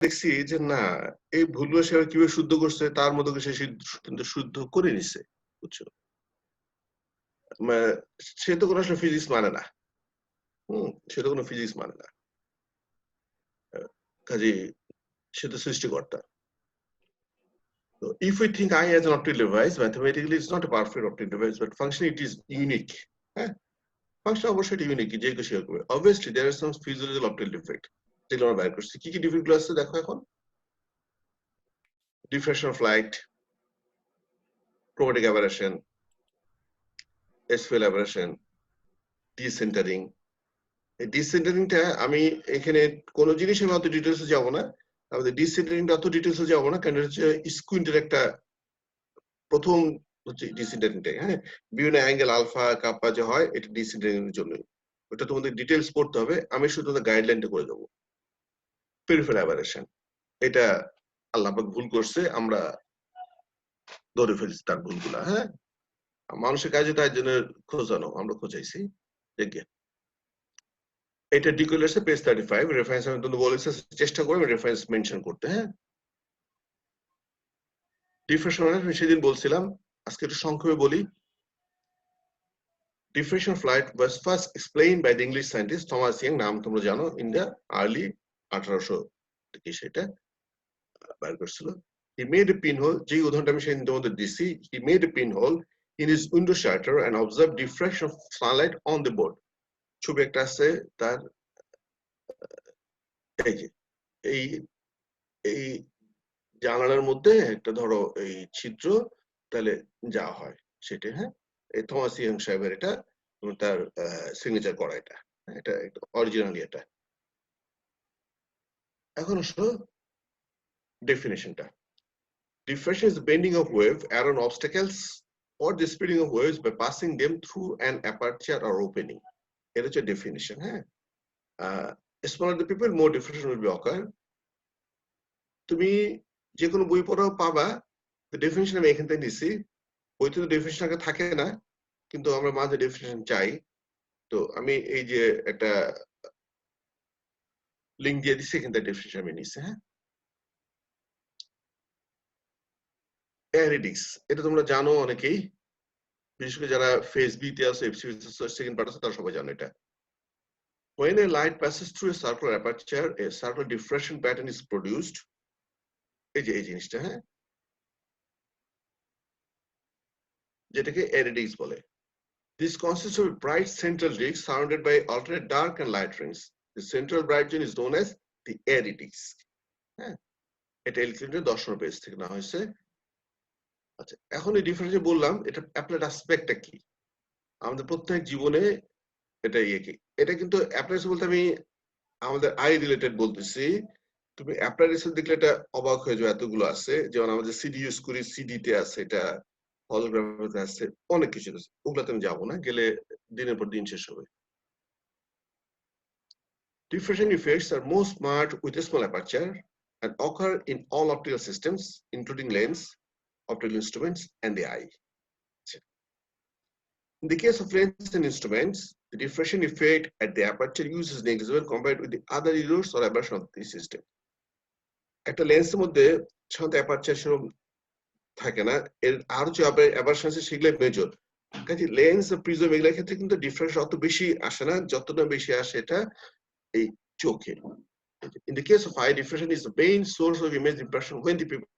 দেখছি যে না এই ভুলগুলো সে কিভাবে শুদ্ধ করছে তার মতো সে কিন্তু শুদ্ধ করে নিছে, বুঝছো? সে তো কোনো আসলে ফিজিক্স মানে না। সে তো কোনো ফিজিক্স মানে না। কাজেই সে তো সৃষ্টিকর্তা। So if we think I as an optical device, mathematically it's not a perfect optical device, but functionally it is unique. হ্যাঁ? ফাংশন অবশ্যই এটা ইউনিক, যে কেউ শেয়ার করবে। Obviously there are some physiological optical defect যেগুলো আমরা বের করছি। কি ডিফেক্ট গুলো আছে দেখো এখন? Diffraction of light, chromatic aberration, S-Field aberration, decentering. এই ডিসেন্টারিংটা আমি এখানে কোনো জিনিস আমি অত ডিটেলসে যাব না। আমাদের ডিসেন্টারিংটা অত ডিটেলসে যাব না, কারণ এটা হচ্ছে স্কুইন্টের একটা প্রথম হচ্ছে ডিসেন্টারিংটাই, হ্যাঁ? বিভিন্ন অ্যাঙ্গেল আলফা কাপ্পা যে হয় এটা ডিসেন্টারিং এর জন্য। ওটা তোমাদের ডিটেলস পড়তে হবে। আমি শুধু তোমাদের গাইডলাইনটা করে দেবো। পেরিফেরাল অ্যাবারেশন, এটা আল্লাহ পাক ভুল করছে, আমরা ধরে ফেলছি তার ভুলগুলা, হ্যাঁ? মানুষের কাজে তার জন্য খোঁজানো, আমরা খোঁজাইছি। দেখে এটা ডিকোলার্সে পেজ 35 রেফারেন্স আমি তোমাদের বলেছি, চেষ্টা করবে রেফারেন্স মেনশন করতে, হ্যাঁ? ডিফ্রেকশন আমি সেদিন বলছিলাম, আজকে একটু সংক্ষেপে বলি। Diffraction of light was first explained by the English scientist Thomas Young, নাম তোমরা জানো, in the early 1800 থেকে সেটা বের করছিল। He made a pinhole, যে উদাহরণটা আমি সেদিন তোমাদের দিছি, he made a pinhole in his window shutter and observed diffraction of sunlight on the board. ছবি একটা আছে তার, এই যে এই এই জানালার মধ্যে একটা ধরো এই ছিদ্র, তাহলে যা হয় সেটা, হ্যাঁ? এই থমাস ইয়ং সাহেবের এটা তার সিগনেচার করা, এটা এটা অরিজিনালি এটা। এখন আসলে ডেফিনেশনটা, diffraction is the bending of wave around obstacles or the spreading of waves by passing them through an aperture or opening. এটা হচ্ছে ডেফিনেশন, হ্যাঁ? smaller the people, more diffraction will be occur. তুমি যে কোনো বই পড়াও পাবা, ডেফিনেশন আমি এখান থেকে নিছি। বইতে তো ডেফিনেশন আগে থাকে না, কিন্তু আমরা মাঝে ডেফিনেশন চাই। তো আমি এই যে একটা লিঙ্ক দিয়ে দিচ্ছি, এখান থেকে ডেফিনেশন আমি নিচ্ছি, হ্যাঁ? অ্যারিডিক্স, এটা তোমরা জানো অনেকেই, বিশেষ করে যারা ফেস বিতে আছে, সেকেন্ড পার্ট আছে, তারা সবাই জানো এটা। When a light passes through a circular aperture, a circular diffraction pattern is produced. এই যে এই জিনিসটা, হ্যাঁ, যেটাকে অ্যারিডিক্স বলে। This consists of a bright central disc surrounded by alternate dark and light rings. The central bright zone is known as the aridix. হ্যাঁ, এটা ইলেকট্রনের দর্শন পেজ থেকে নেওয়া হয়েছে। আচ্ছা, এখন এই ডিফারেন্স বললাম, এটা অ্যাপ্লাইড অ্যাসপেক্টটা কি আমাদের প্রত্যেক জীবনে, এটা ইয়ে কি, এটা কিন্তু অ্যাপ্লাইড বলতে আমি আমাদের আই রিলেটেড বলতেছি। তুমি অ্যাপ্লাইড রিসার্চ দেখলে এটা অবাক হয়ে যাবে, এতগুলো আছে। যেমন আমাদের সিডি ইউজ করি, সিডিতে আছে, এটা হলোগ্রাফিতে আছে, অনেক কিছু আছে। ওগুলোতে আমি যাবো না, গেলে দিনের পর দিন শেষ হবে। Diffraction effects are most marked with a small aperture and occur in all optical systems, including lens, optical instruments, and the eye. In the case of lenses and instruments, the diffraction effect at the aperture use is negligible compared with the other errors or aberration of the system. একটা লেন্সের মধ্যে সাধারণত aperture সেরকম থাকে না, এর আর যে অ্যাবারশন আছে সেগুলো মেজর। কাজে লেন্স প্রিজম এগুলোর ক্ষেত্রে কিন্তু ডিফারেন্স অত বেশি আসে না, যতটা বেশি আসে এটা এই চোখে। In the case of eye, diffraction is the main source of image impression when the people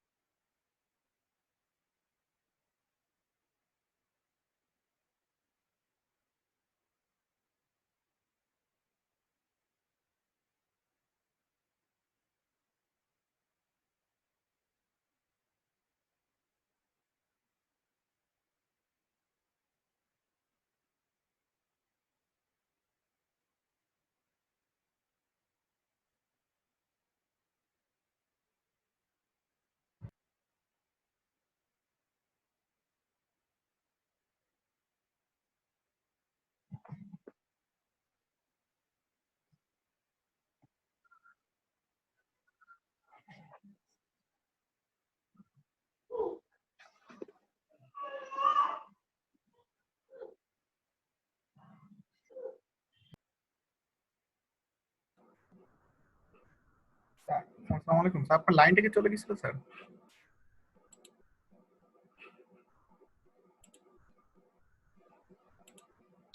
আসসালামু আলাইকুম স্যার, আপনার লাইনটা কি চলে গেছিল sir?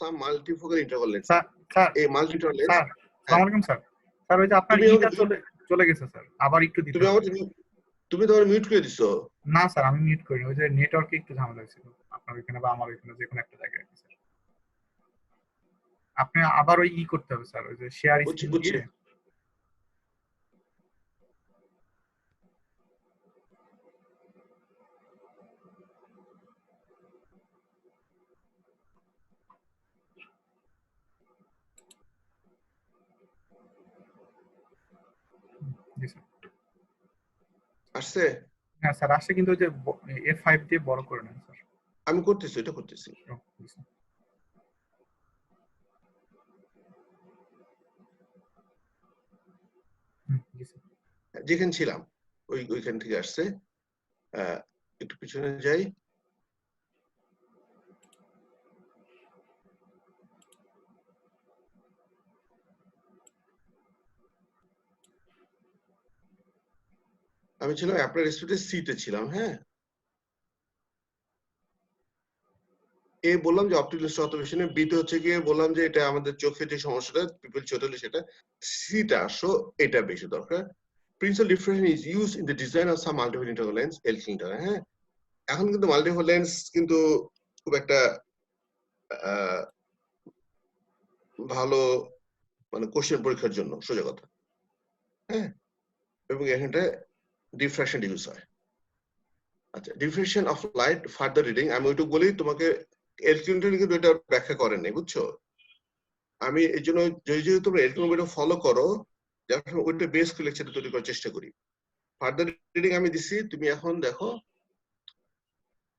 Some multifocal interval lens sir sir এই multifocal lens স্যার আসসালামু আলাইকুম স্যার। স্যার ওই যে আপনার তুমি ইটা আমাকে চলে গেছে স্যার, আবার একটু দিতে তুমি হবে। আমাকে তুমি তো মিউট করে দিছো। না স্যার, আমি মিউট করিনি, ওই যে নেটওয়ার্কে একটু ঝামেলা হয়েছিল আপনার ওইখানে বা আমার ওইখানে, যে কোনো একটা জায়গায় আর কি স্যার। আপনি আবার ওই করতে হবে স্যার, ওই যে শেয়ার বুঝছি স্ক্রিন বুঝছি দিয়ে। জি স্যার। আসছে। হ্যাঁ স্যার আসছে, কিন্তু ওই যে F5 দিয়ে বড় করে নেন স্যার। আমি করতেছি, এটা করতেছি। জি স্যার। জি স্যার। যেখানে ছিলাম ওইখান থেকে আসছে। একটু পিছনে যাই। আমি ছিলাম আপনার স্টুডেন্ট সি তে ছিলাম। হ্যাঁ, এ বললাম যে অপটিক্যাল অবজারভেশনে, বি তে হচ্ছে গিয়ে বললাম যে এটা আমাদের চোখের যে সমস্যাটা পিপল চোটালি সেটা, সিটা আসো এটা বেশি দরকার। Principal difference is use in the design of some multiple interval lens এলকিংটার। হ্যাঁ, এখন কিন্তু মাল্টিপল লেন্স কিন্তু খুব একটা ভালো মানে কোশ্চেন পরীক্ষার জন্য সোজা কথা। হ্যাঁ, এবং এখানটা ডিফ্রাকশন ইউজ হয়। আচ্ছা, diffraction of light further reading, আমি ওইটুকু বলি তোমাকে। এলকিংটন কিন্তু এটা ব্যাখ্যা করেন নাই, বুঝছো? আমি এই জন্য যদি তোমরা এলকিংটন বইটা ফলো করো, যখন ওইটা বেস করে লেকচারটা তৈরি করার চেষ্টা করি। ফার্দার রিডিং আমি দিছি, তুমি এখন দেখো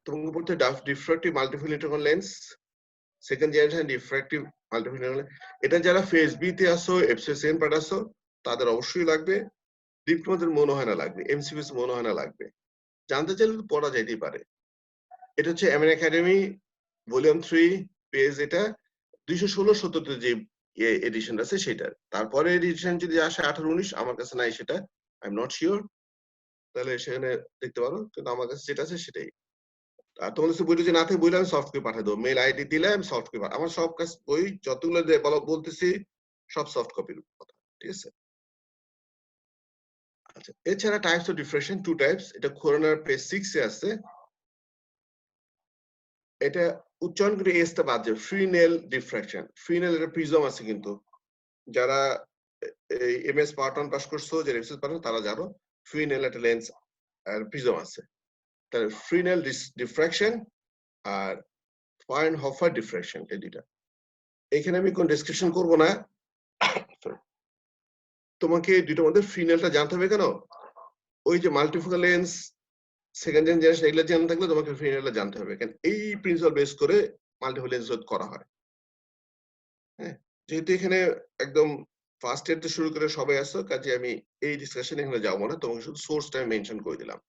তোমাকে পড়তে diffractive multiple interval lens, second generation diffractive multiple interval. এটা যারা ফেজ বি তে আসো, এফসিএসএন পার্ট আসো, তাদের অবশ্যই লাগবে। ডিপ্লোমাদের মনে হয় না লাগবে, এমসিবিএস মনে হয় না লাগবে। জানতে চাইলে তো পড়া যাইতেই পারে। এটা হচ্ছে এমএন একাডেমি ভলিউম 3 পেজ, এটা 216-17 যে এডিশন আছে সেটা। তারপরে এডিশন যদি আসে 18-19, আমার কাছে নাই সেটা, আই এম নট শিওর, তাহলে সেখানে দেখতে পারো। কিন্তু আমার কাছে যেটা আছে সেটাই। আর তোমাদের কাছে বইটা যে না থাকে, বইলে আমি সফট কপি পাঠিয়ে দেবো, মেল আইডি দিলে আমি সফট কপি। আমার সব কাজ বই যতগুলো বলতেছি সব সফট কপির কথা, ঠিক আছে? আচ্ছা, এছাড়া টাইপস অফ ডিফ্রাকশন, 2 টাইপস। এটা খোরানার পেজ 6 এ আছে। এটা উচ্চারণ করে এস টা বাদ যায়, ফ্রিনেল ডিফ্রাকশন। ফ্রিনেল এটা প্রিজম আছে, কিন্তু যারা এমএস পার্ট 1 পাস করছো, যারা এফএস পাস তারা জানো ফ্রিনেল একটা লেন্স আর প্রিজম আছে। তাহলে ফ্রিনেল ডিফ্রাকশন আর ফাইনহফার ডিফ্রাকশন, এই দুইটা। এখানে আমি কোন ডিসকাশন করব না। তোমাকে দুইটার মধ্যে ফ্রিনেলটা জানতে হবে। কেন? ওই যে মাল্টিফোকাল লেন্স সেকেন্ড জেনারেশন এগুলো জানা থাকলে তোমাকে ফ্রিনেলটা জানতে হবে, কারণ এই প্রিন্সিপাল বেস করে মাল্টিপল লেন্স করা হয়। হ্যাঁ, যেহেতু এখানে একদম ফার্স্ট ইয়ার থেকে শুরু করে সবাই আসছো, কাজে আমি এই ডিসকাশনে এখানে যাবো না, তোমাকে শুধু সোর্সটা মেনশন করে দিলাম।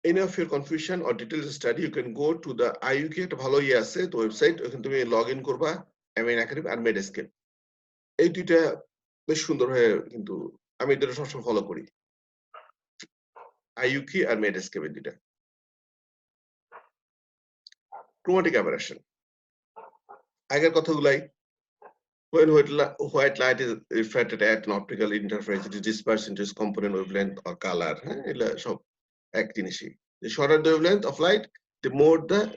Any of your confusion or details study, you can go to the IUK, একটা ভালো ইয়ে আছে তো ওয়েবসাইট, ওখানে তুমি লগ ইন করবা, এমএন একাডেমি আর মেডস্কেপ। এই দুইটা বেশ সুন্দর হয়ে, কিন্তু আমি এটা সবসময় ফলো করি, IUK আর মেডস্কেপ, এই দুইটা। ক্রোমাটিক অ্যাবারেশন, আগের কথাগুলাই। When white light is refracted at an optical interface, it is dispersed into its component wavelength or color. হ্যাঁ, এগুলা সব এক জিনিসই। The shorter the wavelength of light, the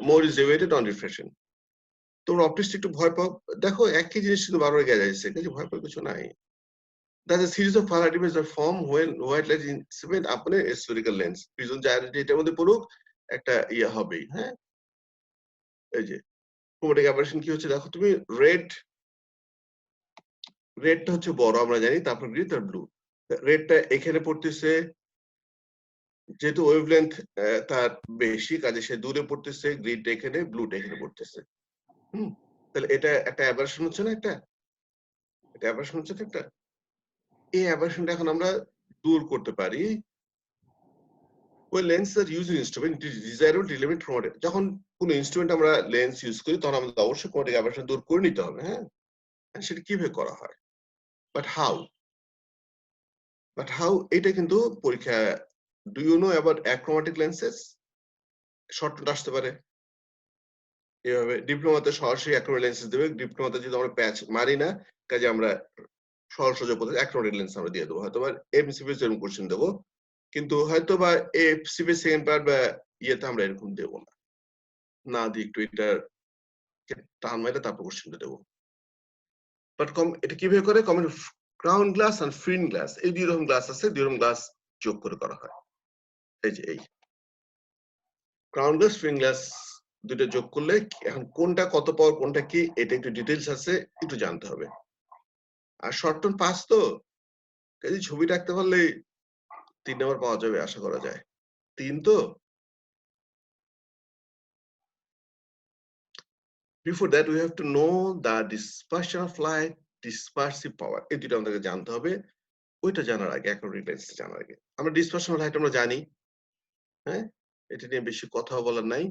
more is deviated on refraction. তোমরা অপটিস্ট একটু ভয় পাও, দেখো একই জিনিস শুধু বারবার গেছে যাচ্ছে, কিছু ভয় পাওয়ার কিছু নাই। That's a series of color images that form when white light is incident upon a spherical lens. Prism যেটার মধ্যে পড়ুক একটা ইয়ে হবেই। হ্যাঁ, এই যে ক্রোমাটিক অ্যাবারেশন কি হচ্ছে দেখো তুমি, রেডটা হচ্ছে বড় আমরা জানি, তারপর গ্রিন, তার ব্লু। রেডটা এখানে পড়তেছে, যেহেতু ওয়েভলেন্থ তার বেশি, কাজে সে দূরে পড়তেছে, গ্রিনটা এখানে, ব্লুটা এখানে পড়তেছে। তাহলে এটা একটা অ্যাবারেশন হচ্ছে না, এটা অ্যাবারেশন হচ্ছে না একটা। এই অ্যাবারেশনটা এখন আমরা দূর করতে পারি। ওই lens are using instrument, it is desirable two eliminate chromatic. যখন কোনো ইনস্ট্রুমেন্ট আমরা লেন্স ইউজ করি, তখন আমাদের অবশ্যই ক্রোমাটিক অ্যাবারেশন দূর করে নিতে হবে। হ্যাঁ, সেটা কিভাবে করা হয়? বাট হাউ এটা কিন্তু পরীক্ষা do you know about achromatic lenses short note আসতে পারে এভাবে ডিপ্লোমাতে সরাসরি অ্যাক্রোমেটিক লেন্সেস দেবে ডিপ্লোমাতে যদি আমরা প্যাচ মারি না কাজে আমরা সহজ সোজা পদ্ধতি অ্যাক্রোমেটিক লেন্স আমরা দিয়ে দেবো হয়তো বা এমসিপি এরকম কোশ্চেন দেবো কিন্তু হয়তো বা এফসিপি সেকেন্ড পার্ট বা ইয়েতে আমরা এরকম দেবো না না দিয়ে একটু এটা টান মাইলে তারপর কোশ্চেনটা দেবো বাট এটা কিভাবে করে কমন ক্রাউন গ্লাস আর ফ্রিন গ্লাস এই দুই রকম গ্লাস আছে দুই রকম গ্লাস যোগ করে করা হয় এই যে এই ক্রাউন গ্লাস ফ্রিন গ্লাস দুটো যোগ করলে এখন কোনটা কত পাওয়ার কোনটা কি এটা একটু ডিটেইলস আছে একটু জানতে হবে আর শর্ট টার্ম পাস তো কাজে ছবি রাখতে পারলে 3 নম্বর পাওয়া যাবে আশা করা যায় 3 তো before that we have to know the dispersion of light dispersive power এই দুটো আমাদেরকে জানতে হবে ওইটা জানার আগে অ্যাক্রোমেটিক লেন্স জানার আগে আমরা ডিসপারশন লাইট আমরা জানি হ্যাঁ এটা নিয়ে বেশি কথা বলার নাই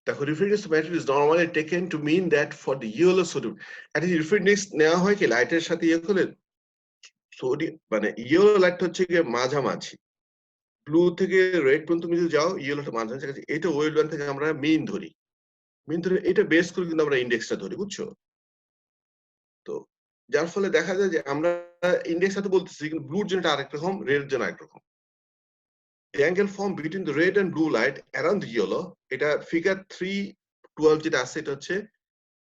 দেখো refractive material is normally taken to mean that for the yellow sodium at refractive নেওয়া হয় কি লাইটের সাথে ইয়ে করলে সোডিয়াম মানে ইয়েলো লাইট হচ্ছে কি মাঝামাঝি ব্লু থেকে রেড পর্যন্ত তুমি যদি যাও ইয়েলোটা মাঝামাঝি কাছে এটা ওয়েভ লেন্থ থেকে আমরা মিন ধরি এটা বেস করে কিন্তু আমরা ইন্ডেক্সটা ধরি বুঝছো তো যার ফলে দেখা যায় যে আমরা ইন্ডেক্সটা তো বলতেছি কিন্তু ব্লুর জন্য আরেক রকম রেড জন্য আরেক রকম the angle formed between the red and blue light around the yellow এটা ফিগার 312 যেটা আছে এটা হচ্ছে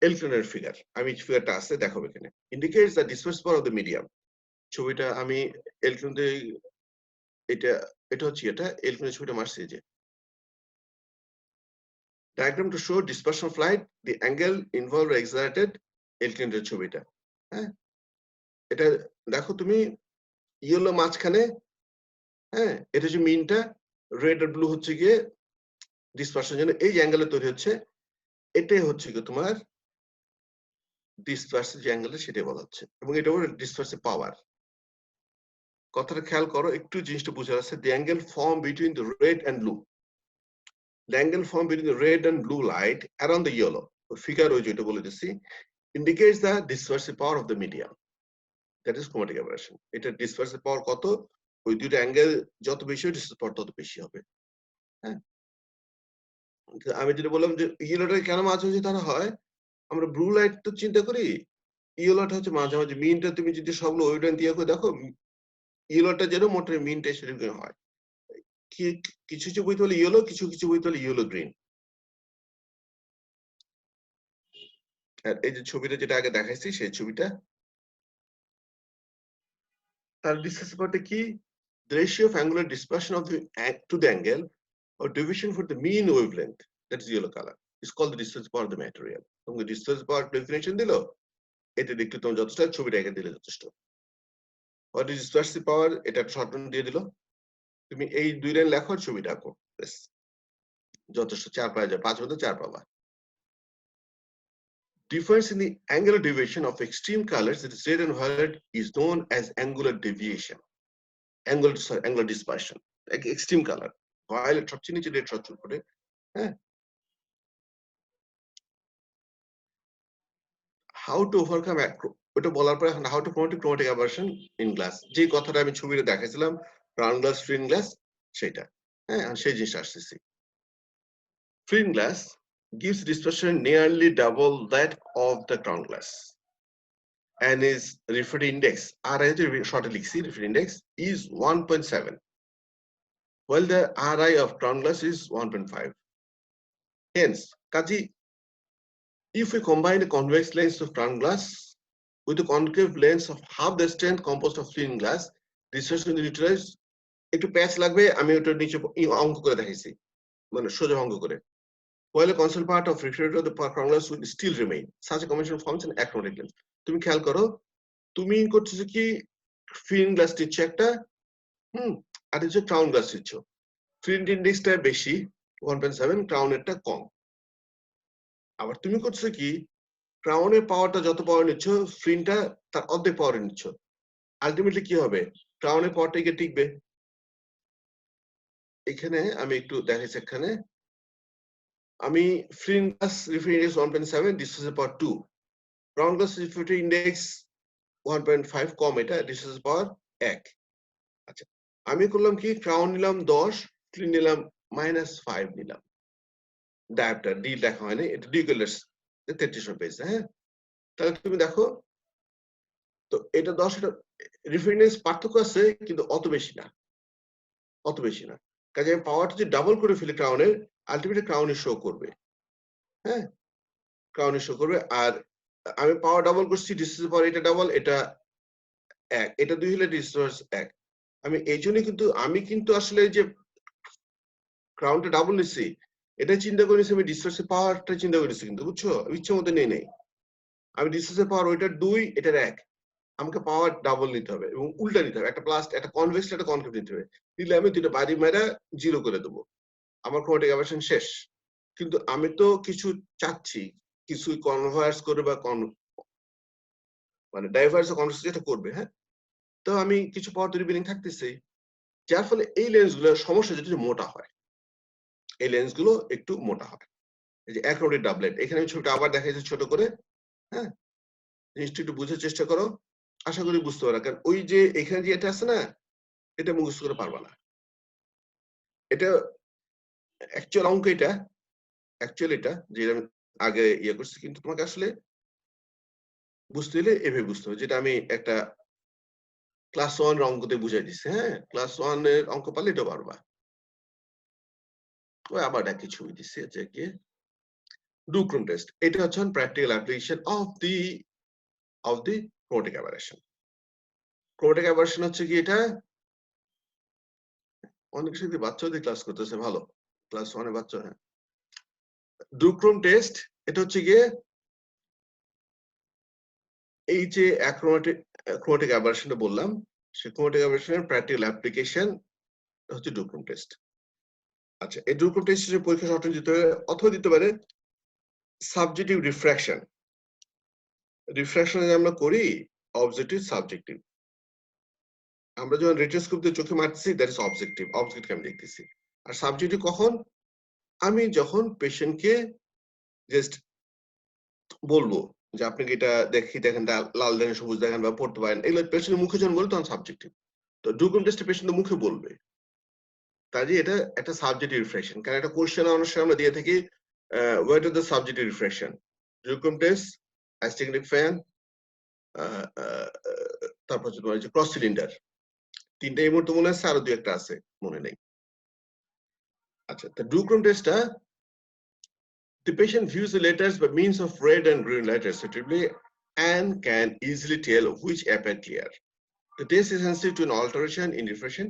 এলক্লেনের ফিগার আমি ফিগারটা আছে দেখাবো এখানে indicates the dispersive power of the medium ছবিটা আমি এলক্লেনে এটা এটা হচ্ছে এটা এলক্লেনের ছবিটা মারছি যে diagram to show dispersion of light the angle involved or exerted এলক্লেনের ছবিটা হ্যাঁ এটা দেখো তুমি ইয়েলো মাঝখানে হ্যাঁ এটা যে মিনটা রেড আর ব্লু হচ্ছে গিয়ে ডিসপারশন জন্য এই অ্যাঙ্গেলে তৈরি হচ্ছে এটাই হচ্ছে কি তোমার ডিসপারসিভ যে অ্যাঙ্গেলটা সেটাই বলা হচ্ছে এবং এটা হলো ডিসপারসিভ পাওয়ার কথাটা খেয়াল করো একটু জিনিসটা বুঝে আছে the angle formed between the red and blue the angle formed between the red and blue light around the yellow figure ওই যেটা বলে দিচ্ছি indicates the dispersive power of the medium that is chromatic aberration এটা ডিসপারসিভ পাওয়ার কত ওই দুটো angle যত বেশি হবে ডিসপারসিভ পাওয়ার তত বেশি হবে হ্যাঁ আমি যেটা বললাম যে ইয়েলোটা কেন মাঝামাঝি তারা হয় আমরা ব্লু লাইট তো চিন্তা করি ইয়েলোটা হচ্ছে মাঝামাঝি মিনটা তুমি যদি সবগুলো ওয়েভলেন্থ দিয়ে করে দেখো ইয়েলোটা যেন মোটর মিনটা সেরকম হয় কিছু কিছু বইতে হলে ইয়েলো কিছু কিছু বইতে হলে ইয়েলো গ্রিন আর এই যে ছবিটা যেটা আগে দেখাইছি সেই ছবিটা তার ডিসকাস করতে কি the ratio of angular dispersion of the to the angle or division for the mean wavelength that is yellow color is called the distance power of the material তোমাকে distance power definition দিলো এটা দেখতে তোমার যথেষ্ট ছবিটা এঁকে দিলে যথেষ্ট what is dispersive power এটা শর্ট নোট দিয়ে দিল তুমি এই দুই লাইন লেখো ছবিটা আঁকো ব্যাস যথেষ্ট 4 পাওয়া যায় 5 মধ্যে 4 পাবা difference in the angular deviation of extreme colors that is red and violet is known as angular deviation angular dispersion like extreme color violet সবচেয়ে নিচে red সবচেয়ে উপরে হ্যাঁ how to overcome ওটা বলার পরে এখন how to promote chromatic aberration in glass যে কথাটা আমি ছবিতে দেখাইছিলাম round glass fine glass সেটা হ্যাঁ সেই জিনিসটা আসতেছি fine glass gives dispersion nearly double that of the crown glass and his refractive index RI short refractive index is 1.7 while the RI of crown glass is 1.5 hence kaji if we combine the convex lens of crown glass with the concave lens of half the strength composed of thin glass dispersion will utilize একটু প্যাচ লাগবে আমি ওটা নিচে অঙ্ক করে দেখাইছি মানে সোজা অঙ্ক করে while a constant part of refractor of the crown glass will still remain such a combination forms an achromatic lens তুমি খেয়াল করো তুমি করতেছো কি ফিন গ্লাস দিচ্ছ একটা আর হচ্ছে ক্রাউন গ্লাস দিচ্ছ ফিন ইন্ডেক্সটা বেশি 1.7 ক্রাউনেরটা কম আবার তুমি করছো কি ক্রাউনের পাওয়ারটা যত পাওয়ার নিচ্ছ ফিনটা তার অর্ধেক পাওয়ার নিচ্ছ আলটিমেটলি কি হবে ক্রাউনের পাওয়ারটা গিয়ে টিকবে এখানে আমি একটু দেখাচ্ছি এখানে আমি ফ্রিন গ্লাস রিফ্রেক্টিভ ইন্ডেক্স 1.7 ডিসপ্লেসের পাওয়ার 2 রাউন্ড গ্লাস রিফ্রেক্টিভ ইন্ডেক্স 1.5 কম এটা ডিসপ্লেসের পাওয়ার 1 আচ্ছা আমি করলাম কি ক্রাউন নিলাম 10 ফ্রিন নিলাম -5 নিলাম ডায়াপ্টার ডি লেখা হয়নি এটা ডিকুলেটস 33 পেজ হ্যাঁ তাহলে তুমি দেখো তো এটা 10 এটা রিফ্রেক্টিভ পার্থক্য আছে কিন্তু অত বেশি না কাজে পাওয়ারটা যদি ডাবল করে ফেলি ক্রাউনের আলটিমেটলি ক্রাউনে শো করবে হ্যাঁ ক্রাউনে শো করবে আর আমি পাওয়ার ডাবল করছি ডিসপ্লেসের পাওয়ার এটা ডাবল এটা 1 এটা 2 হলে ডিসপ্লেস 1 আমি এই জন্য কিন্তু আমি কিন্তু আসলে যে ক্রাউনটা ডাবল নিছি এটা চিন্তা করেছি আমি ডিসপ্লেসের পাওয়ারটা চিন্তা করেছি কিন্তু বুঝছো ইচ্ছে মতো নেই নেই আমি ডিসপ্লেসের পাওয়ার ওইটার 2 এটার 1 আমাকে পাওয়ার ডাবল নিতে হবে এবং উল্টা নিতে হবে একটা প্লাস একটা কনভেক্স একটা কনকেভ নিতে হবে দিলে আমি দুটো বাড়ি মেরা 0 করে দেবো আমার ক্রোমাটিক অ্যাবারশন শেষ কিন্তু আমি তো কিছু চাচ্ছি কিছু কনভার্স করে বা মানে ডাইভার্স কনভার্স যেটা করবে হ্যাঁ তো আমি কিছু পাওয়ার রিবিলিং থাকতেছে যার ফলে এই লেন্সগুলোর সমস্যা যেটা মোটা হয় এই লেন্সগুলো একটু মোটা হয় এই যে অ্যাক্রোডিক ডাবলেট এখানে আমি ছবিটা আবার দেখাইছি ছোট করে হ্যাঁ জিনিসটা একটু বুঝার চেষ্টা করো আশা করি বুঝতে পারো কারণ ওই যে এখানে যে এটা আছে না এটা মুখস্থ করে পারবা না এটা অ্যাকচুয়াল অঙ্ক এটা অ্যাকচুয়ালি এটা যে আমি আগে ইয়ে করছি কিন্তু তোমাকে আসলে বুঝতে হলে এভাবে বুঝতে হবে যেটা আমি একটা ক্লাস 1 এর অঙ্কতে বুঝাই দিচ্ছি হ্যাঁ ক্লাস 1 এর অঙ্ক পারলে এটা পারবা ওই আবার একই ছবি দিচ্ছি যে কি ডুক্রম টেস্ট এটা হচ্ছে practical application of the chromatic aberration chromatic aberration হচ্ছে কি এটা অনেক সাথে বাচ্চাদের ক্লাস করতেছে ভালো ক্লাস 1 এর বাচ্চা হ্যাঁ ডুক্রম টেস্ট এটা হচ্ছে গিয়ে এই যে ক্রোমাটিক অ্যাবারশনটা বললাম সেই ক্রোমাটিক অ্যাবারশনের প্র্যাকটিক্যাল অ্যাপ্লিকেশন হচ্ছে ডুক্রম টেস্ট আচ্ছা এই ডুক্রম টেস্টের পরীক্ষা সঠিক দিতে হবে অথবা দিতে পারে সাবজেক্টিভ রিফ্র্যাকশন রিফ্র্যাকশন আমরা করি অবজেক্টিভ সাবজেক্টিভ আমরা যখন রেটিনোস্কোপ দিয়ে চোখে মারতেছি দ্যাট ইজ অবজেক্টিভ অবজেক্টকে আমি দেখতেছি আর সাবজেক্টিভ কখন আমি যখন পেশেন্টকে জাস্ট বলবো যে আপনাকে এটা দেখেন লাল দেখেন সবুজ দেখেন বা পড়তে পারেন এগুলো পেশেন্টের মুখে যখন বলে তখন সাবজেক্টিভ তো ডুক্রম টেস্টে পেশেন্টের মুখে বলবে কাজে এটা একটা সাবজেক্টিভ রিফ্র্যাকশন কারণ একটা কোশ্চেন অনেক সময় আমরা দিয়ে থাকি what are the subjective refraction duochrome test astigmatic fan তারপর হচ্ছে তোমার যে ক্রস সিলিন্ডার তিনটা এই মুহূর্তে মনে আছে আরো দুই একটা আছে মনে নেই আচ্ছা the ডুক্রম টেস্টটা the patient views the letters by means of red and green letters respectively and can easily tell which appear clear. The test is sensitive to an alteration in diffraction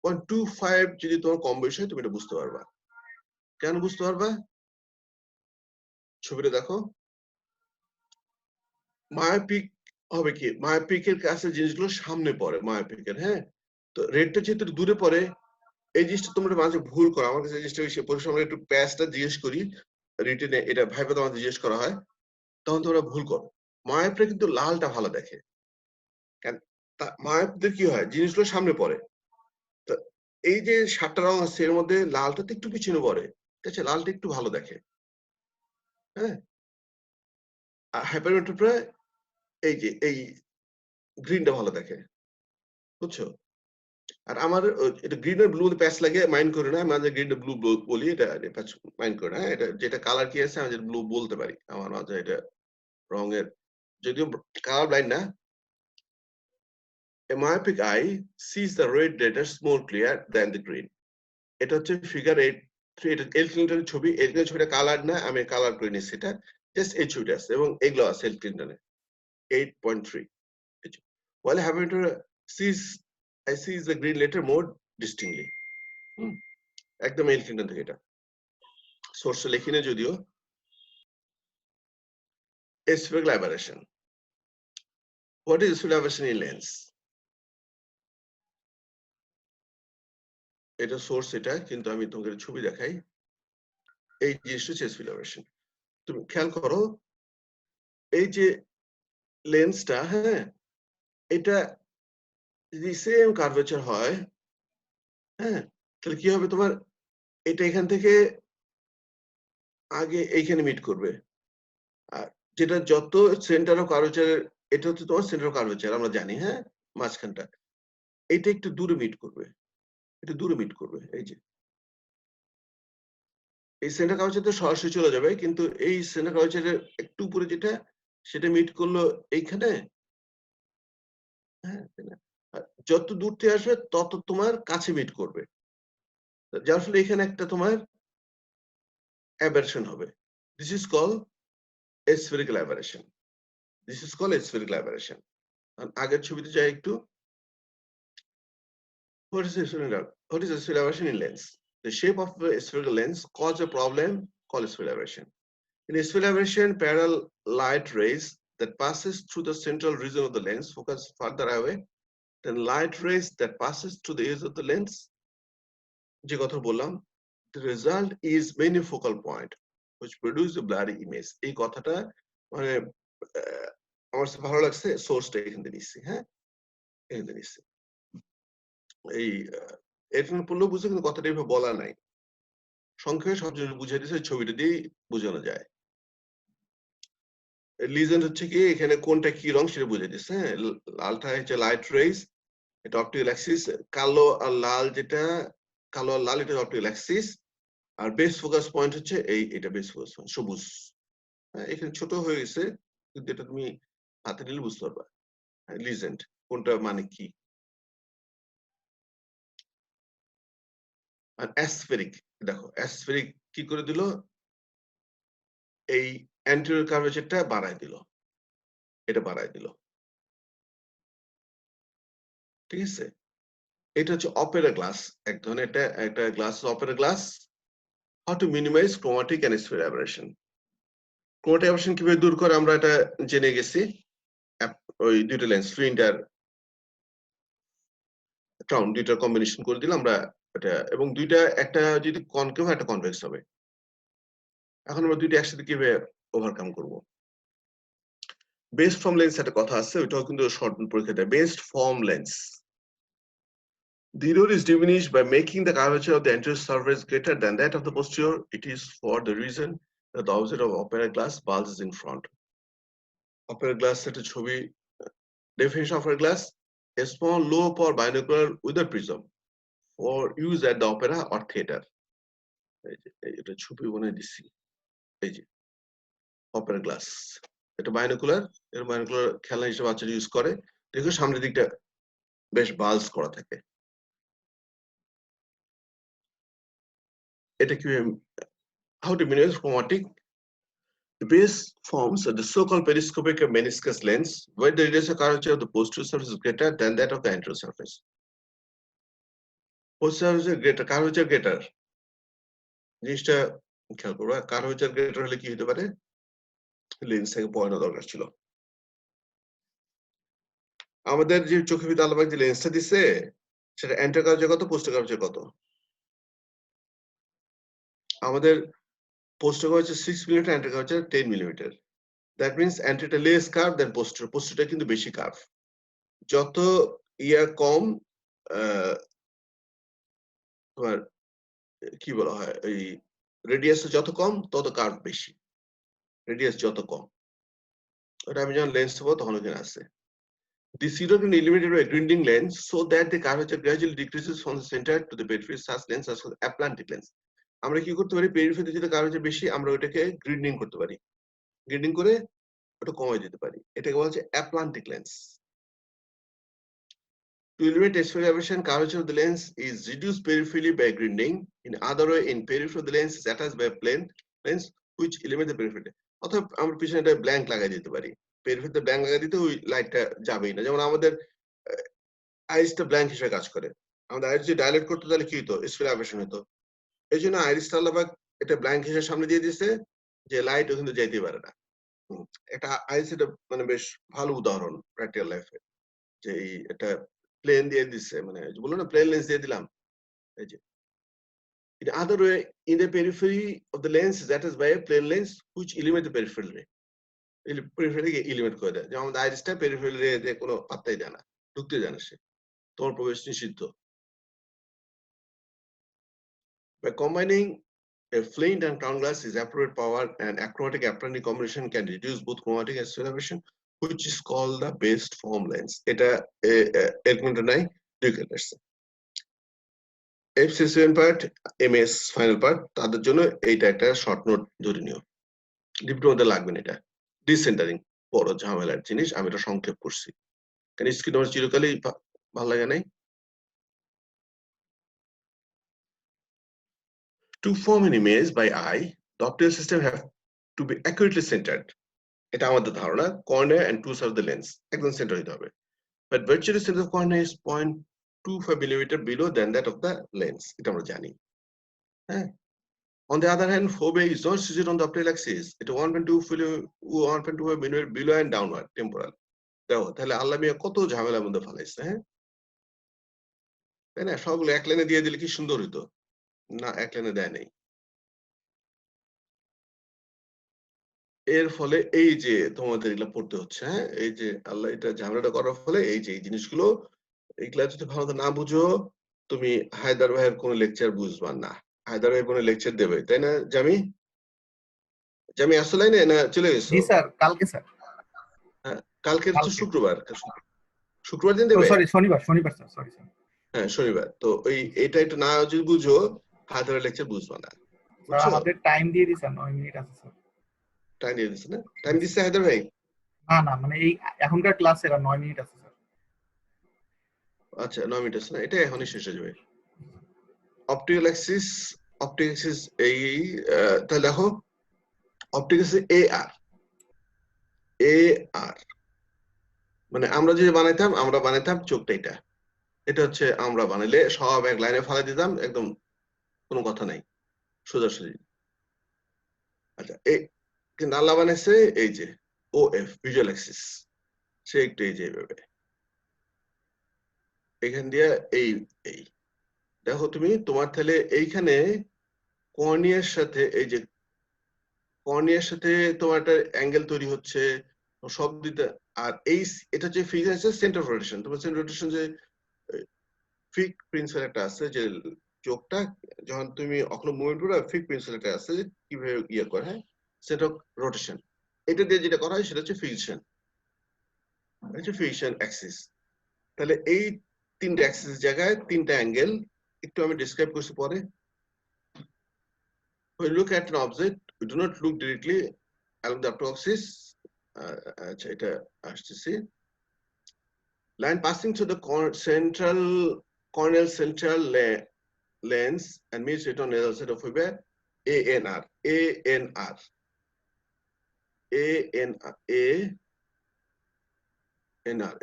125 যদি তোমার কম বেশি হয় তুমি এটা বুঝতে পারবা কেন বুঝতে পারবা ছবিটা দেখো মায়োপিক হবে কি মায়োপিকের কাছে জিনিসগুলো সামনে পড়ে মায়োপিকের হ্যাঁ তো রেডটা যেহেতু দূরে পড়ে এই জিনিসটা তোমরা মাঝে ভুল করো আমার কাছে জিনিসটা পরিশ্রম একটু প্যাচটা জিজ্ঞেস করি রিটেনে এটা ভাইবা তোমাদের জিজ্ঞেস করা হয় তখন তোমরা ভুল করো মায়োপরা কিন্তু লালটা ভালো দেখে কেন মায়োপদের কি হয় জিনিসগুলো সামনে পড়ে তো এই যে 7টা রং আছে এর মধ্যে লালটা তো একটু পিছনে পড়ে ঠিক আছে লালটা একটু ভালো দেখে হ্যাঁ আর হাইপারমেট্রোপরা এই যে এই গ্রিনটা ভালো দেখে বুঝছো আর আমার এটা গ্রিন আর ব্লু প্যাচ লাগে মাইন্ড করে না মাঝে গ্রিন আর ব্লু বলি এটা মাইন্ড করে না এটা যেটা কালার কি আছে আমি ব্লু বলতে পারি আমার মাঝে এটা রঙের যদিও কালার ব্লাইন্ড না a myopic eye sees the red letters more clear than the green এটা হচ্ছে ফিগার 8 এটা এল ক্লিনটনের ছবি এল ক্লিনটনের ছবিটা কালার না আমি কালার করে নিচ্ছি এটা জাস্ট এই ছবিটা আছে এবং এগুলো আছে এল ক্লিনটনে 8.3 while Hamilton sees the green letter more distinctly একদম এল ক্লিনটন থেকে এটা সোর্সটা লিখিনি যদিও spherical aberration what is spherical aberration in lens এটা সোর্স এটা কিন্তু আমি তোমাকে ছবি দেখাই এই জিনিসটা হচ্ছে spherical aberration তুমি খেয়াল করো এই যে লেন্সটা হ্যাঁ এটা যদি সেম কার্ভেচার হয় হ্যাঁ তাহলে কি হবে তোমার এটা এখান থেকে আগে এইখানে মিট করবে। আর যেটা যত সেন্টার অফ কার্ভেচার, এটা হচ্ছে তোমার সেন্টার অফ কার্ভেচার আমরা জানি, হ্যাঁ? মাঝখানটা। এটা একটু দূরে মিট করবে। একটু দূরে মিট করবে। এই যে। এই সেন্টার কার্ভেচার তো সরাসরি চলে যাবে। কিন্তু এই সেন্টার কার্ভেচারের একটু উপরে যেটা, সেটা মিট করলো এইখানে। হ্যাঁ? আর যত দূর থেকে আসবে তত তোমার কাছে মিট করবে। যার ফলে এখানে একটা তোমার aberration হবে। This is called spherical aberration. This is called spherical aberration. আগের ছবিতে যাই একটু। What is spherical aberration in lens? The shape of the spherical lens cause a problem called spherical aberration. In spherical aberration, parallel light rays that passes through the central region of the lens focus further away than light rays that passes through the edge of the lens. যে কথা বললাম, the result is many focal point which produce a blurry image. এই কথাটা মানে আমার ভালো লাগছে, সোর্সটা এখান থেকে নিচ্ছি, হ্যাঁ? এখান থেকে নিচ্ছি। এই এখানে পড়লেও বুঝে, কিন্তু কথাটা এভাবে বলা নাই। সংক্ষেপে সব জিনিস বুঝিয়ে দিয়েছে, ছবিটা দিয়েই বোঝানো যায়। লিজেন্ড হচ্ছে কি, এখানে কোনটা কি রং সেটা বুঝিয়ে দিচ্ছে, হ্যাঁ? লালটা হচ্ছে লাইট রেজ, এটা অপটিক্যাল অ্যাক্সিস। কালো আর লাল যেটা, কালো আর লাল এটা অপটিক্যাল অ্যাক্সিস। আর বেস ফোকাস পয়েন্ট হচ্ছে এটা বেস ফোকাস পয়েন্ট, সবুজ। হ্যাঁ, এখানে ছোট হয়ে গেছে, কিন্তু এটা তুমি হাতে নিলে বুঝতে পারবা। লিজেন্ড কোনটা মানে কি। আর অ্যাসফেরিক, দেখো অ্যাসফেরিক কি করে দিল, এই অ্যান্টেরিয়র কার্ভেচারটা বাড়ায় দিল, এটা বাড়ায় দিল, ঠিক আছে? এটা হচ্ছে অপেরা গ্লাস, এক ধরনের একটা glass, opera glass. How to minimise chromatic and sphere aberration. Chromatic aberration কিভাবে দূর করে আমরা এটা জেনে গেছি। ওই দুইটা লেন্স ফ্লিন্টার ক্রাউন দুইটার কম্বিনেশন করে দিলে আমরা এটা, এবং দুইটা একটা যদি কনকেভ একটা কনভেক্স হবে। এখন আমরা দুইটা একসাথে কিভাবে ওভারকাম করব। বেস্ট ফর্ম লেন্স একটা কথা আছে, ওইটাও কিন্তু শর্ট পরীক্ষা দেয়। Best form lens, the error is diminished by making the curvature of the anterior surface greater than that of the posterior. It is for the reason that the opposite of opera glass bulges in front. Opera glass একটা ছবি, definition of opera glass, a small low power binocular with a prism for use at the opera or theater. এটা ছবি বানাই দিছি, এই যে Opera glass, এটা binocular, এর বাইনোকুলার খেলনা হিসেবে বাচ্চারা ইউজ করে। দেখো সামনের দিকটা বেশ বালস করা থাকে। এটা কি, how to minimize chromatic. The base forms are the so-called periscopic meniscus lens, where the radius curvature of the posterior surface is greater than that of the anterior surface. Posterior surface greater, curvature greater, জিনিসটা খেয়াল করবা। Curvature greater হলে কি হতে পারে, lens থেকে পড়ানো দরকার ছিল। আমাদের যে চোখের ভিতরে আলাদা যে লেন্সটা দিছে, সেটা অ্যান্টার কার্ভেচার কত, পোস্টার কার্ভেচার কত? আমাদের posterior curvature 6 millimetre, anterior curvature 10 millimetre. That means অ্যান্টারটা লেস কার্ভ দেন পোস্টার, পোস্টারটা কিন্তু বেশি কার্ভ। যত ইয়া কম, তোমার কি বলা হয়, এই রেডিয়াস যত কম তত কার্ভ বেশি, রেডিয়াস যত কম। ওটা আমি যখন লেন্স নেবো তখন ওখানে আছে। This zero can be eliminated by grinding lens so that the curvature gradually decreases from the center to the periphery. Such lens as aplantic lens. আমরা কি করতে পারি, পেরিফেরিতে যদি কার্ভেচার বেশি, আমরা ওটাকে গ্রিন্ডিং করতে পারি, গ্রিন্ডিং করে ওটা কমাই দিতে পারি। এটাকে বলা হচ্ছে অ্যাপ্লান্টিক lens. To eliminate spherical aberration, curvature of the lens is reduced peripherally by grinding. In other way, in periphery of the lens is attached by a plane lens which eliminate the periphery. অর্থাৎ আমরা পিছনে একটা blank লাগাই দিতে পারি, পেরিফেরিতে blank লাগাই দিতে ওই লাইটটা যাবেই না। যেমন আমাদের আইরিসটা ব্ল্যাঙ্ক হিসেবে কাজ করে। আমাদের আইরিস যদি ডাইলেট করতে তাহলে কি হতো, স্ফিয়ার অ্যাবারেশন হতো। এই জন্য আইরিসটা আলাদা এটা ব্ল্যাঙ্ক হিসেবে সামনে দিয়ে দিচ্ছে, যে লাইট ওখানে যাইতে পারে না। এটা আইরিস, এটা মানে বেশ ভালো উদাহরণ প্র্যাকটিক্যাল লাইফে, যে এটা প্লেন দিয়ে দিচ্ছে, মানে বললো না প্লেন লেন্স দিয়ে দিলাম, এই যে। In other way, in the periphery of the lens is attached by a plane lens which eliminate the peripheral ray. Periphery eliminate করে দেয়। যেমন আমাদের আইরিসটা পেরিফেরাল রে দিয়ে কোনো পাত্তাই দেয় না, ঢুকতে দেয় না সে, তোমার প্রবেশ নিষিদ্ধ। By combining A flint and crown glass is appropriate power and achromatic apparent combination can reduce both chromatic and acceleration, which is called the best form lens. এটা এরকম নাই দুই colour FC7 part MS final part তাদের জন্য এইটা একটা short note ধরে নিও ডিপ্লোমাতে লাগবে না এটা ডিসেন্টারিং বড় ঝামেলার জিনিস আমি এটা সংক্ষেপ করছি কারণ স্ক্রিন আমার চিরকালই ভালো লাগে নাই To form an image by eye, the optical system have to be accurately centered. এটা আমাদের ধারণা cornea and two sides of the lens একদম সেন্টার হতে হবে but virtually center of cornea is 0.25 millimeter below than that of the lens এটা আমরা জানি হ্যাঁ On the other hand, phobia is not situated on the optical axis. It is 1.2 millimeter below and downward temporal. দেখো তাহলে আল্লাহ মিয়া কত ঝামেলার মধ্যে ফেলাইছে হ্যাঁ তাই না সবগুলো এক লাইনে দিয়ে দিলে কি সুন্দর হইতো না এক লাইনে দেয় নাই এর ফলে এই যে তোমাদের এগুলো পড়তে হচ্ছে হ্যাঁ এই যে আল্লাহ এটা ঝামেলাটা করার ফলে এই যে এই জিনিসগুলো এগুলা যদি ভালো না বুঝো তুমি হায়দার ভাইয়ের কোনো লেকচার বুঝবা না হায়দার ভাই কোনো লেকচার দেবে তাই না জামি জামি আসলে না চলে গেছো জি স্যার কালকে স্যার হ্যাঁ কালকে তো শুক্রবার শুক্রবার দিন দেবে সরি শনিবার স্যার সরি স্যার হ্যাঁ শনিবার তো ওই এটা একটু না যদি বুঝো হায়দারের লেকচার বুঝবা না স্যার আমাদের টাইম দিয়ে দিছেন 9 মিনিট আছে স্যার টাইম দিয়ে দিছে না টাইম দিছে হায়দার ভাই না মানে এই এখনকার ক্লাসে 9 মিনিট আছে স্যার আচ্ছা 9 মিনিট আছে না এটা এখনই শেষ হয়ে যাবে অপটিক্যাল অ্যাক্সিস এই তাহলে দেখো অপটিক্যাল অ্যাক্সিস AR মানে আমরা যদি বানাইতাম চোখটা এটা হচ্ছে আমরা বানাইলে সব এক লাইনে ফেলে দিতাম একদম কোনো কথা নাই সোজাসুজি আচ্ছা কিন্তু আল্লাহ বানাইছে এই যে OF ভিজুয়াল অ্যাক্সিস সে একটু এই যে এইভাবে এখান দিয়ে এই দেখো তুমি তোমার তাহলে এইখানে কর্নিয়ার সাথে এই যে কর্নিয়ার সাথে তোমার একটা অ্যাঙ্গেল তৈরি হচ্ছে সব দিতে আর এই এটা যে ফিক্স সেন্টার রোটেশন তোমার সেন্টার রোটেশন যে ফিক প্রিন্সিপাল একটা আছে যে চোখটা যখন তুমি অক্লো মুভমেন্ট করো ফিক প্রিন্সিপাল একটা আছে কিভাবে ইয়ে করে হ্যাঁ সেটা রোটেশন এটা দিয়ে যেটা করা হয় সেটা হচ্ছে ফিকশন অ্যাক্সিস তাহলে এই তিনটা অ্যাক্সিস জায়গায় তিনটা অ্যাঙ্গেল একটু আমি ডিসক্রাইব করছি পরে when we look at an object we do not look directly along the optical axis আচ্ছা এটা আসছে line passing through the corneal central lens and meets it on the other side of ANR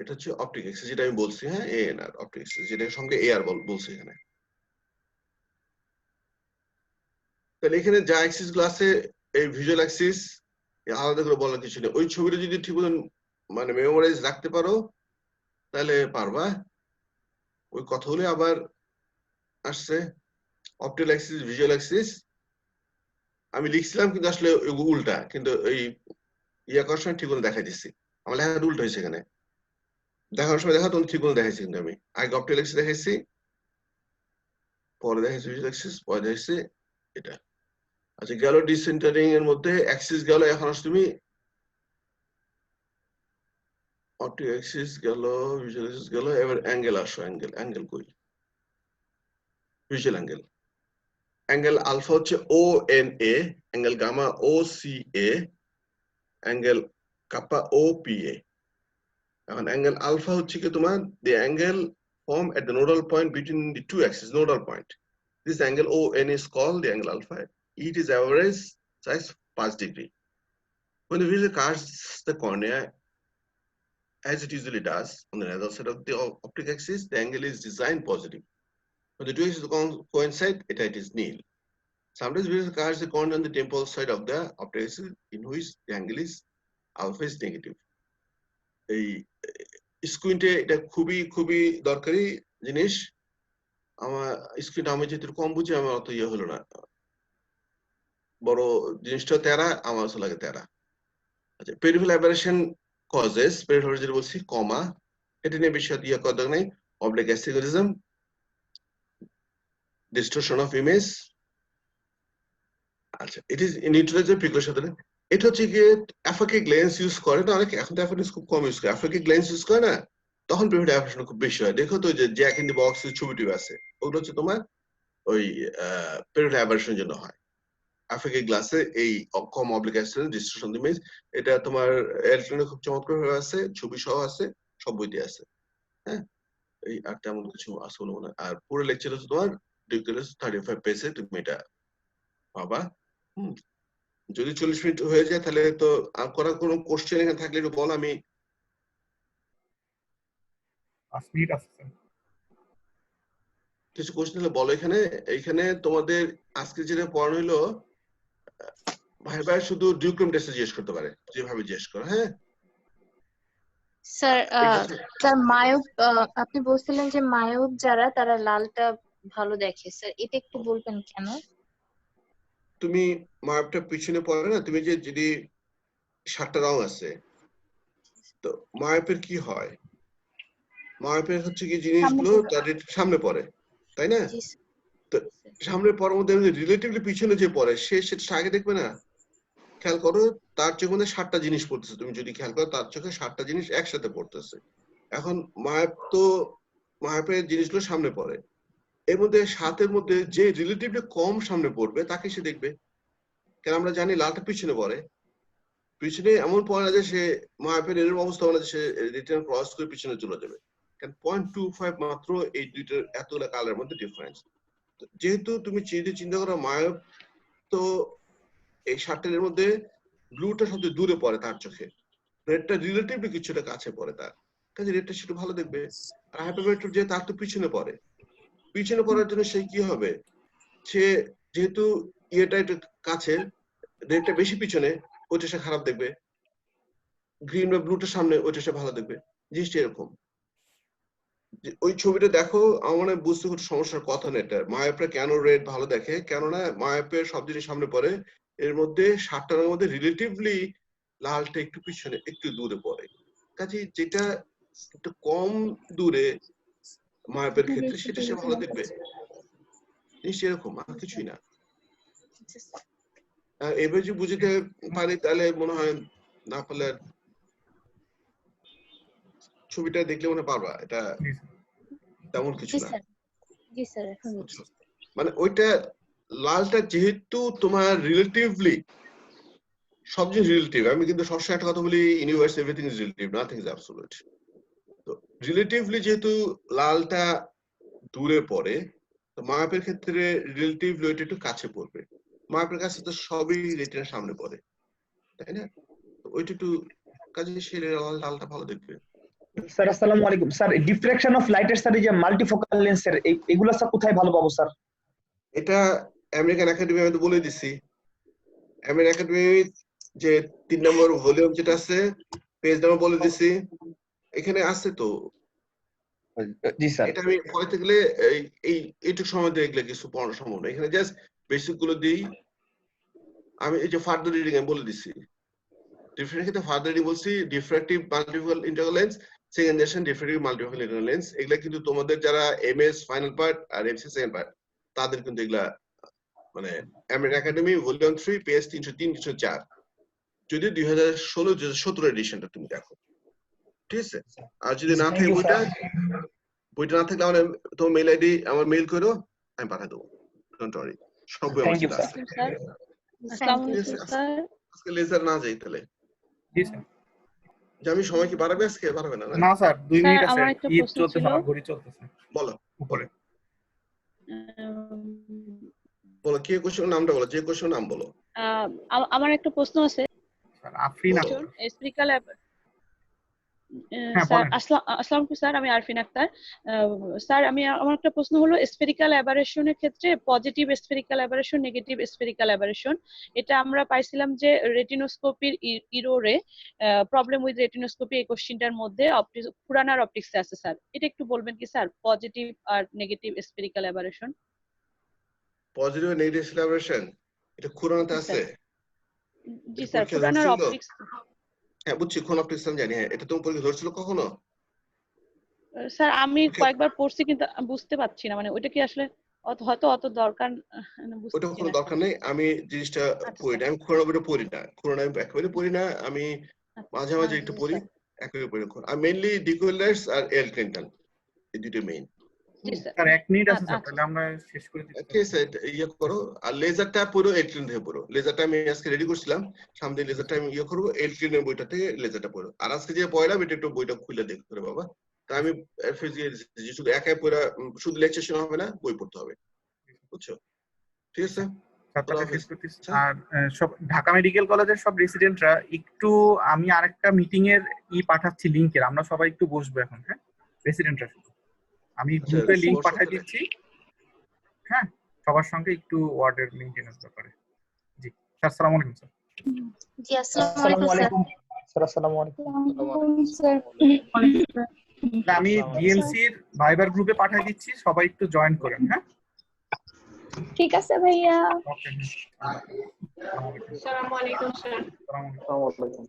এটা হচ্ছে optic Axis যেটা আমি বলছি হ্যাঁ ANR optic Axis যেটার সঙ্গে AR বলছি এখানে তাহলে এখানে যা অ্যাক্সিস গুলো আছে এই ভিজুয়াল অ্যাক্সিস আলাদা করে বলার কিছু নেই ওই ছবিটা যদি ঠিক মতন মানে মেমোরাইজ রাখতে পারো তাহলে পারবা ওই কথাগুলো আবার আসছে অপটিক্যাল অ্যাক্সিস ভিজুয়াল অ্যাক্সিস আমি লিখছিলাম কিন্তু আসলে উল্টা কিন্তু এই ইয়া করার সময় ঠিক মতো দেখাই দিচ্ছি আমার লেখাটা উল্টো হয়েছে এখানে দেখার সময় দেখা তখন ঠিক মতো দেখাইছি কিন্তু আমি আগে অপটিক্যাল অ্যাক্সিস দেখাইছি পরে দেখাইছি ভিজুয়াল অ্যাক্সিস পরে দেখাইছি এটা আচ্ছা গেল ডিসেন্টারিং এর মধ্যে অ্যাক্সিস গেল এখন আসলে তুমি অপটিক্যাল অ্যাক্সিস গেল ভিজুয়াল অ্যাক্সিস গেল এবার অ্যাঙ্গেল আসো অ্যাঙ্গেল কই ভিজুয়াল অ্যাঙ্গেল আলফা হচ্ছে ONA angle gamma OCA angle kappa OPA এখন অ্যাঙ্গেল আলফা হচ্ছে কি তোমার the angle formed at the nodal point between the two axes nodal point this angle ON is called the angle alpha it is average size 5 degree when the visual casts the cornea as it usually does on the nasal side of the optic axis the angle is designed positive when the two axes coincide it is nil sometimes visual casts the cornea on the temporal side of the optic axis in which the angle is alpha is negative এই স্ক্রিনটে এটা খুবই দরকারি জিনিস আমার স্ক্রিনটা আমি যেহেতু কম বুঝি আমার অত ইয়ে হলো না বড় জিনিসটা তেরা আমার কাছে লাগে তেরা আচ্ছা পেরিফেরাল অ্যাবারেশন কজেস পেরিফেরাল যেটা বলছি কমা এটা নিয়ে বেশি ইয়ে করা দরকার নেই oblique astigmatism distortion of image আচ্ছা, it is neutralizer precaution. এটা হচ্ছে গিয়ে অ্যাফাকিক লেন্স ইউজ করে না অনেকে, এখন তো অ্যাফাকিক খুব কম ইউজ করে, অ্যাফাকিক লেন্স ইউজ করে না, তখন প্রিভেন্টিভ অ্যাবর্শন খুব বেশি হয়। দেখো তো যে জ্যাক ইন দি বক্স ছবিটি আছে, ওগুলো হচ্ছে তোমার ওই প্রিভেন্টিভ অ্যাবর্শনের জন্য হয়। অ্যাফাকিক গ্লাসে এই কম অবলিক অ্যাক্সিডেন্ট ডিস্ট্রিবিউশন দি মিনস, এটা তোমার এলটনে খুব চমৎকার ভাবে আছে, ছবি সহ আছে, সব বইতে আছে। হ্যাঁ, এই আর তেমন কিছু আসলে মনে হয়। আর পুরো লেকচার হচ্ছে তোমার 35 পেজে তুমি এটা পাবা। যদি 40 মিনিট হয়ে যায় তাহলে তো আর করার কোনো কোশ্চেন এখানে থাকলে একটু বল। আমি 5 মিনিট আছে স্যার। কিছু কোশ্চেন হলে বলো। এখানে তোমাদের আজকে যেটা পড়ানো হলো, ভাই ভাই শুধু ডিউক্রম টেস্টে জিজ্ঞেস করতে পারে, যেভাবে জিজ্ঞেস করো। হ্যাঁ স্যার, স্যার মায়োপ, আপনি বলছিলেন যে মায়োপ যারা তারা লালটা ভালো দেখে, স্যার এটা একটু বলবেন কেন? তুমি মাপটা পিছনে পড়ে না, তুমি যে যদি 7টা রং আছে, তো মাপের কি হয়, মাপের হচ্ছে কি জিনিসগুলো তাদের সামনে পড়ে, তাই না? তো সামনে পড়ার মধ্যে রিলেটিভলি পিছনে যে পড়ে সে সেটা আগে দেখবে না। খেয়াল করো, তার চোখে মধ্যে 7টা জিনিস পড়তেছে, তুমি যদি খেয়াল করো তার চোখে 7টা জিনিস একসাথে পড়তেছে। এখন মাপের জিনিসগুলো সামনে পড়ে, এর মধ্যে 7-এর মধ্যে যে রিলেটিভলি কম সামনে পড়বে তাকে সে দেখবে। কেন আমরা জানি লালটা পিছনে পড়ে, পিছনে এমন পড়ে না যে সে মাপের এরকম অবস্থা মানে সে রিটার্ন ক্রস করে পিছনে চলে যাবে। কারণ 0.25 মাত্র এই দুইটার এতগুলো কালারের মধ্যে ডিফারেন্স। যেহেতু তুমি চিন্তা করো মায়প, তো এই 7টার মধ্যে ব্লুটা সবচেয়ে দূরে পড়ে তার চোখে, রেডটা রিলেটিভলি কিছুটা কাছে পড়ে তার কাছে, রেডটা সেটা ভালো দেখবে। আর হাইপারমেট্রোপ যে তার তো পিছনে পড়ে, পিছনে পড়ার জন্য সে কি হবে, সে যেহেতু ইয়েটা একটু কাছে, রেডটা বেশি পিছনে, ওইটা সে খারাপ দেখবে। গ্রিন বা ব্লুটার সামনে, ওইটা সে ভালো দেখবে। জিনিসটা এরকম। ওই ছবিটা দেখো, আমার মনে হয় বুঝতে খুব সমস্যার কথা না এটা। মায়াপরা কেন রেড ভালো দেখে, কেননা মায়াপের সব জিনিস সামনে পড়ে, এর মধ্যে 7টার মধ্যে রিলেটিভলি লালটা একটু পিছনে একটু দূরে পড়ে, কাজে যেটা একটু কম দূরে মায়াপের ক্ষেত্রে সেটা সে ভালো দেখবে। জিনিস এরকম, আর কিছুই না। এবার যদি বুঝতে পারি তাহলে মনে হয়, না পারলে ছবিটা দেখলে মনে পারবা এটা তেমন কিছু না। জি স্যার, এখন বুঝছি। মানে ওইটা লালটা যেহেতু তোমার রিলেটিভলি, সব যে রিলেটিভ, আমি কিন্তু সবসময় একটা কথা বলি, universe everything is relative, nothing is absolute. তো রিলেটিভলি যেহেতু লালটা দূরে পড়ে, তো মাপের ক্ষেত্রে রিলেটিভলি ওইটা একটু কাছে পড়বে। মাপের কাছে তো সবই রেটিনার সামনে পড়ে, তাই না? ওইটা একটু কাজে সে লালটা ভালো দেখবে। স্যার আসসালামু আলাইকুম স্যার, ডিফ্রাকশন অফ লাইটের স্যার, এই যে মাল্টিফোকাল লেন্সের এগুলা স্যার কোথায় ভালো পাবো স্যার? এটা আমেরিকান একাডেমি আমি তো বলে দিছি। আমেরিকান একাডেমি যে 3 নম্বর ভলিউম যেটা আছে, পেজ নাম্বার বলে দিছি, এখানে আছে তো। জি স্যার। এটা আমি পড়াতে গেলে এইটুকু সময় দিয়ে এগুলো কিছু পড়ানো সম্ভব না, এখানে জাস্ট বেসিক গুলো দিই। আমি এই যে ফার্দার রিডিং আমি বলে দিছি, ডিফারেন্ট ক্ষেত্রে ফার্দার রিডিং বলছি, diffractive multifocal internal lens, second generation diffractive multifocal internal lens, এগুলা কিন্তু তোমাদের যারা এমএস ফাইনাল পার্ট আর এমসি সেকেন্ড পার্ট, তাদের কিন্তু এগুলা মানে আমেরিকান একাডেমি ভলিউম 3 পেজ 303-304, যদি 2016-17 এডিশনটা তুমি দেখো, ঠিক আছে? আর যদি না থাকে বইটা না থাকলে আমার তোমার মেইল আইডি আমার মেইল করো, আমি পাঠিয়ে দেবো, ডোন্ট ওয়ারি, সব বই আমার কাছে আছে। আসসালামু আলাইকুম স্যার। আজকে লেজার না যাই তাহলে। জি স্যার। যে আমি সময় কি বাড়াবে আজকে, বাড়াবে না? না স্যার, 2 মিনিট আছে, আমার একটা ঈদ প্রশ্ন চলতেছে, ছিল। আমার ঘড়ি চলতেছে। বলো উপরে বলো, কে কোশ্চেন নামটা বলো, যে কোশ্চেন নাম বলো। আমার একটা প্রশ্ন আছে স্যার। আফরিন বলো। স্পেরিক্যাল হ্যাঁ স্যার, বলেন। আসসালামু আলাইকুম স্যার, আমি আরফিন আক্তার। স্যার, আমার একটা প্রশ্ন হলো, স্পেরিক্যাল অ্যাবারেশনের ক্ষেত্রে positive spherical aberration, negative spherical aberration, এটা আমরা পাইছিলাম যে রেটিনোস্কোপির ইরোরে প্রবলেম উইথ রেটিনোস্কোপি, এই কোশ্চেনটার মধ্যে পুরানার অপটিক্সে আছে স্যার, এটা একটু বলবেন কি স্যার, পজিটিভ আর negative spherical aberration? Positive negative celebration এটা খুরানাতে আছে? জি স্যার, পুরানার অপটিক্স। হ্যাঁ বুঝছি, কোন অপটিক্স আমি জানি। হ্যাঁ, এটা তুমি পরীক্ষা ধরছিল কখনো? স্যার আমি কয়েকবার পড়ছি কিন্তু বুঝতে পারছি না, মানে ওইটা কি আসলে হয়তো অত দরকার ওটা বুঝতেছি কোনো না। দরকার নেই, আমি জিনিসটা আচ্ছা পড়ি না, আমি করোনা বইটা পড়ি না, করোনা আমি একেবারে পড়ি না, আমি মাঝে মাঝে একটু জি পড়ি, স্যার। একেবারে পড়ি না। আমি মেইনলি ডিকোয়েলার্স আর এল ক্লিন্টন, এই দুটো মেইন। জি স্যার। স্যার 1 মিনিট আছে স্যার, আচ্ছা তাহলে আমরা শেষ করে দিতে ঠিক আছে, ইয়ে করো। আর লেজারটা পুরো এল ক্লিন থেকে পড়ো, লেজারটা আমি আজকে রেডি করছিলাম, সামনে লেজারটা আমি ইয়ে করবো, এল ক্লিনের বইটা থেকে লেজারটা পড়ো। আর আজকে যে পড়লাম এটা একটু বইটা খুলে দেখতে হবে বাবা। তা আমি শুধু একাই পড়া, শুধু লেকচার শোনা হবে না, বই পড়তে হবে, বুঝছো? ঠিক আছে, স্যার, খোদা তাহলে হাফেজ। শেষ করতেছি। আর সব ঢাকা মেডিকেল কলেজের সব রেসিডেন্টরা একটু, আমি আরেকটা মিটিং এর পাঠাচ্ছি লিংকের, আমরা সবাই একটু বসবো এখন, হ্যাঁ রেসিডেন্টরা শুধু, আমি আচ্ছা, গ্রুপে লিংক বর্ষা পাঠিয়ে তাহলে। দিচ্ছি, হ্যাঁ সবার সঙ্গে একটু ওয়ার্ডের মেইনটেনেন্স ব্যাপারে। জি স্যার, আসসালামু আলাইকুম স্যার। জি আসসালামু আলাইকুম স্যার। আসসালামু আলাইকুম স্যার তাহলে আমি ডিএমসির ভাইবার গ্রুপে পাঠিয়ে দিচ্ছি, সবাই একটু জয়েন করেন, হ্যাঁ ঠিক আছে ভাইয়া। ওকে। আসসালামু আলাইকুম স্যার। আসসালামু আলাইকুম।